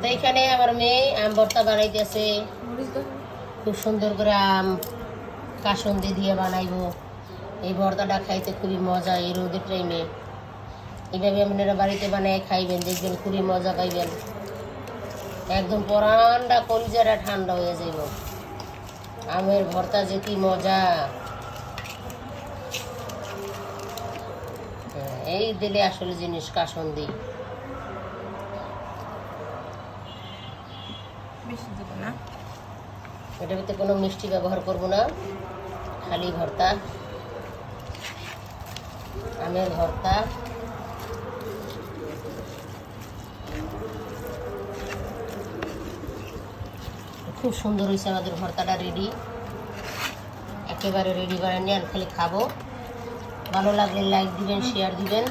তো এখানে আমার মেয়ে আম ভর্তা বানাইতেছে, খুব সুন্দর করে আম কাসুন্দি দিয়ে বানাইবো। এই ভর্তাটা খাইতে খুবই মজা এই রোদের টাইমে। এইভাবে আপনারা বাড়িতে বানায় খাইবেন, দেখবেন খুবই মজা পাইবেন। একদম পরানটা কলিজাটা ঠান্ডা হয়ে যাইব। আমের ভর্তা যে কি মজা, এই দিলে আসলে জিনিস কাসুন্দি। এটার ভিতরে কোনো মিষ্টি ব্যবহার করব না, খালি ভর্তা, আমের ভর্তা। খুব সুন্দর হয়েছে আমাদের ভর্তাটা, রেডি, একেবারে রেডি করে নিয়ে খালি খাবো। ভালো লাগলে লাইক দিবেন, শেয়ার দিবেন।